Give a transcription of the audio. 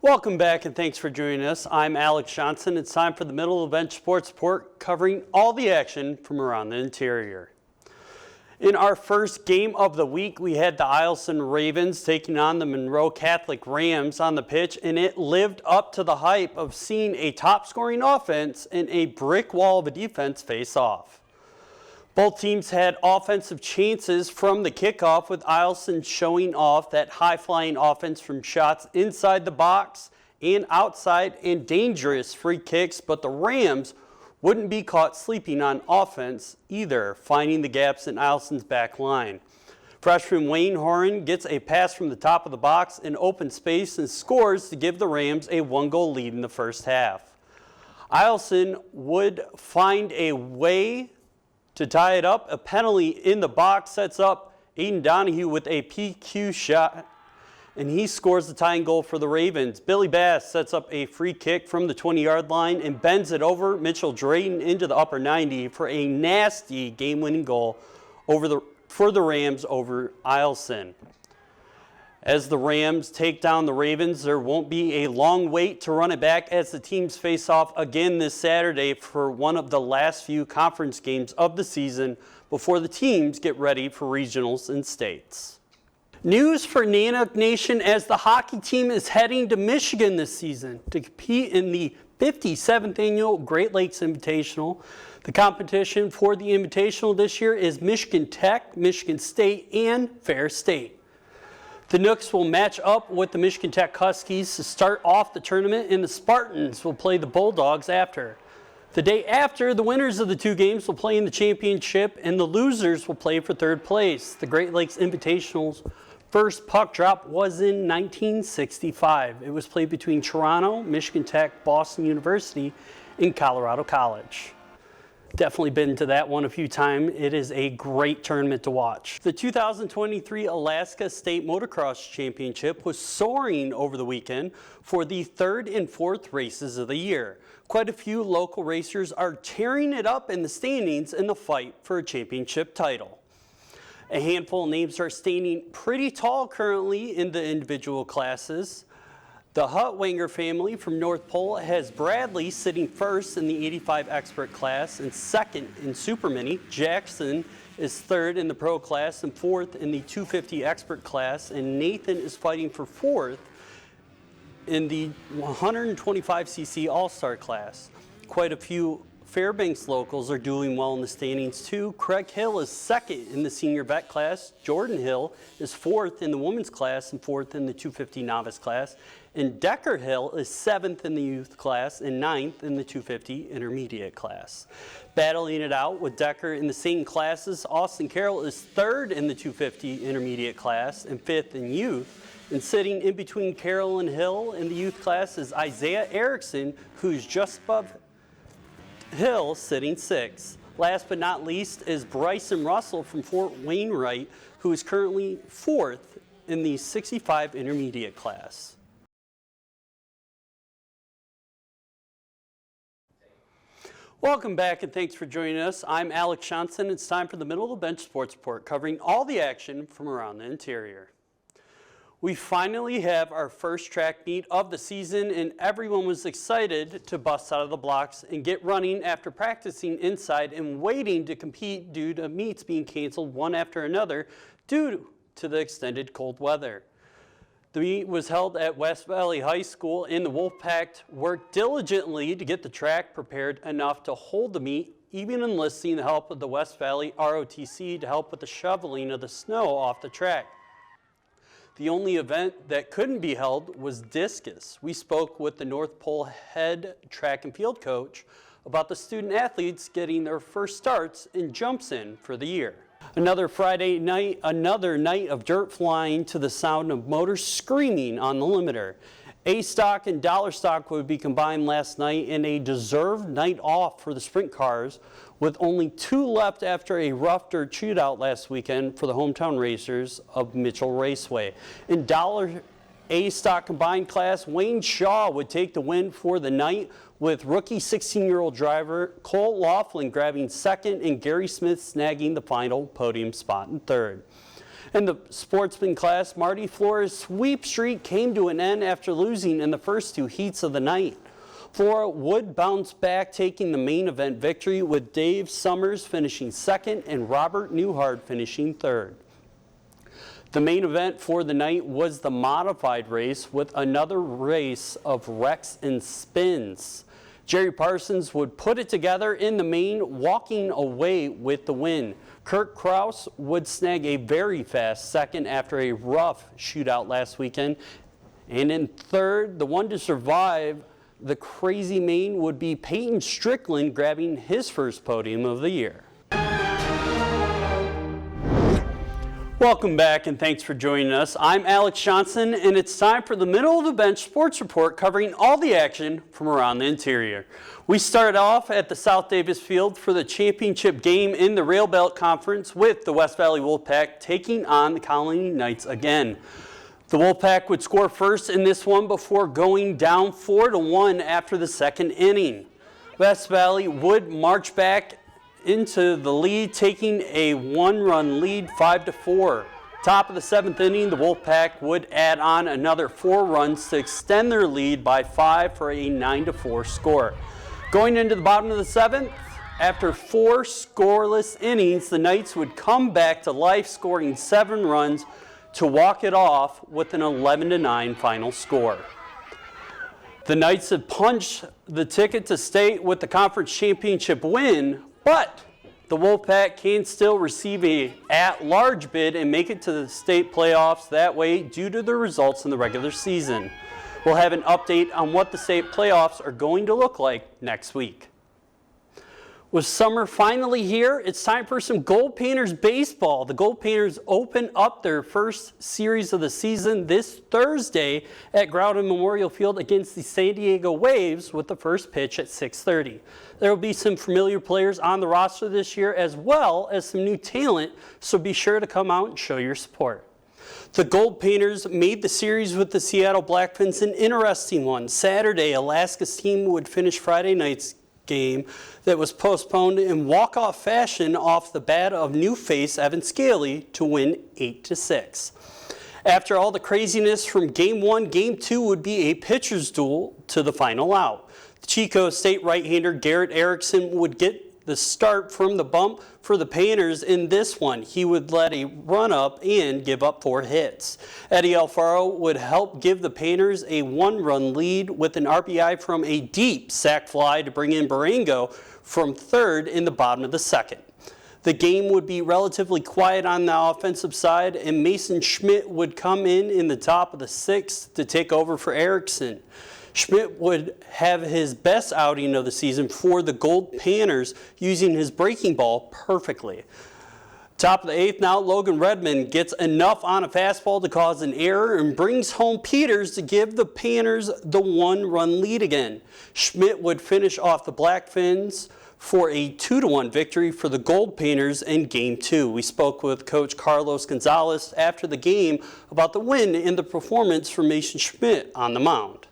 Welcome back and thanks for joining us. I'm Alex Johnson. It's time for the Middle of the Bench Sports Report, covering all the action from around the interior. In our first game of the week, we had the Eielson Ravens taking on the Monroe Catholic Rams on the pitch, and it lived up to the hype of seeing a top-scoring offense and a brick wall of a defense face off. Both teams had offensive chances from the kickoff, with Eielson showing off that high-flying offense from shots inside the box and outside and dangerous free kicks, but the Rams wouldn't be caught sleeping on offense either, finding the gaps in Eielson's back line. Freshman Wayne Horan gets a pass from the top of the box in open space and scores to give the Rams a one-goal lead in the first half. Eielson would find a way to tie it up. A penalty in the box sets up Aiden Donahue with a PQ shot, and he scores the tying goal for the Ravens. Billy Bass sets up a free kick from the 20-yard line and bends it over Mitchell Drayton into the upper 90 for a nasty game-winning goal for the Rams over Eielson. As the Rams take down the Ravens, there won't be a long wait to run it back as the teams face off again this Saturday for one of the last few conference games of the season before the teams get ready for regionals and states. News for Nanook Nation as the hockey team is heading to Michigan this season to compete in the 57th annual Great Lakes Invitational. The competition for the Invitational this year is Michigan Tech, Michigan State, and Fair State. The Nooks will match up with the Michigan Tech Huskies to start off the tournament, and the Spartans will play the Bulldogs after. The day after, the winners of the two games will play in the championship, and the losers will play for third place. The Great Lakes Invitational's first puck drop was in 1965. It was played between Toronto, Michigan Tech, Boston University, and Colorado College. Definitely been to that one a few times. It is a great tournament to watch. The 2023 Alaska State Motocross Championship was soaring over the weekend for the third and fourth races of the year. Quite a few local racers are tearing it up in the standings in the fight for a championship title. A handful of names are standing pretty tall currently in the individual classes. The Huttwanger family from North Pole has Bradley sitting first in the 85 expert class and second in Super Mini. Jackson is third in the pro class and fourth in the 250 expert class, and Nathan is fighting for fourth in the 125cc all-star class. Quite a few Fairbanks locals are doing well in the standings too. Craig Hill is second in the senior vet class. Jordan Hill is fourth in the women's class and fourth in the 250 novice class. And Decker Hill is seventh in the youth class and ninth in the 250 intermediate class. Battling it out with Decker in the same classes, Austin Carroll is third in the 250 intermediate class and fifth in youth. And sitting in between Carroll and Hill in the youth class is Isaiah Erickson, who's just above Hill, sitting sixth. Last but not least is Bryson Russell from Fort Wainwright, who is currently fourth in the 65 intermediate class. Welcome back and thanks for joining us. I'm Alex Johnson. It's time for the Middle of the Bench Sports Report, covering all the action from around the interior. We finally have our first track meet of the season, and everyone was excited to bust out of the blocks and get running after practicing inside and waiting to compete due to meets being canceled one after another due to the extended cold weather. The meet was held at West Valley High School, and the Wolfpack worked diligently to get the track prepared enough to hold the meet, even enlisting the help of the West Valley ROTC to help with the shoveling of the snow off the track. The only event that couldn't be held was discus. We spoke with the North Pole head track and field coach about the student athletes getting their first starts in jumps in for the year. Another Friday night, another night of dirt flying to the sound of motors screaming on the limiter. A-Stock and Dollar Stock would be combined last night in a deserved night off for the sprint cars, with only two left after a rough dirt shootout last weekend for the hometown racers of Mitchell Raceway. In Dollar A-Stock combined class, Wayne Shaw would take the win for the night, with rookie 16-year-old driver Cole Laughlin grabbing second and Gary Smith snagging the final podium spot in third. In the sportsman class, Marty Flora's sweep streak came to an end after losing in the first two heats of the night. Flora would bounce back, taking the main event victory, with Dave Summers finishing second and Robert Newhart finishing third. The main event for the night was the modified race with another race of wrecks and spins. Jerry Parsons would put it together in the main, walking away with the win. Kirk Kraus would snag a very fast second after a rough shootout last weekend. And in third, the one to survive the crazy main would be Peyton Strickland, grabbing his first podium of the year. Welcome back and thanks for joining us. I'm Alex Johnson and it's time for the Middle of the Bench Sports Report, covering all the action from around the interior. We started off at the South Davis Field for the championship game in the Rail Belt Conference, with the West Valley Wolfpack taking on the Colony Knights again. The Wolfpack would score first in this one before going down 4-1 after the second inning. West Valley would march back into the lead, taking a one-run lead, 5-4. Top of the seventh inning, the Wolfpack would add on another 4 runs to extend their lead by 5 for a 9-4 score. Going into the bottom of the seventh, after 4 scoreless innings, the Knights would come back to life, scoring 7 runs to walk it off with an 11-9 final score. The Knights had punched the ticket to state with the conference championship win, but the Wolfpack can still receive a at-large bid and make it to the state playoffs that way due to the results in the regular season. We'll have an update on what the state playoffs are going to look like next week. With summer finally here, it's time for some Gold Painters baseball. The Gold Painters open up their first series of the season this Thursday at Groudon Memorial Field against the San Diego Waves, with the first pitch at 6:30. There will be some familiar players on the roster this year, as well as some new talent, so be sure to come out and show your support. The Gold Painters made the series with the Seattle Blackfins an interesting one. Saturday, Alaska's team would finish Friday night's game that was postponed in walk-off fashion off the bat of new face Evan Scaley to win 8-6. After all the craziness from Game 1, Game 2 would be a pitcher's duel to the final out. Chico State right-hander Garrett Erickson would get the start from the bump for the Painters in this one. He would let a run up and give up 4 hits. Eddie Alfaro would help give the Painters a 1-run lead with an RBI from a deep sac fly to bring in Barango from third in the bottom of the second. The game would be relatively quiet on the offensive side, and Mason Schmidt would come in the top of the 6th to take over for Erickson. Schmidt would have his best outing of the season for the Gold Painters, using his breaking ball perfectly. Top of the 8th now, Logan Redmond gets enough on a fastball to cause an error and brings home Peters to give the Painters the 1-run lead again. Schmidt would finish off the Blackfins for a 2-1 victory for the Gold Painters in Game 2. We spoke with Coach Carlos Gonzalez after the game about the win and the performance for Mason Schmidt on the mound.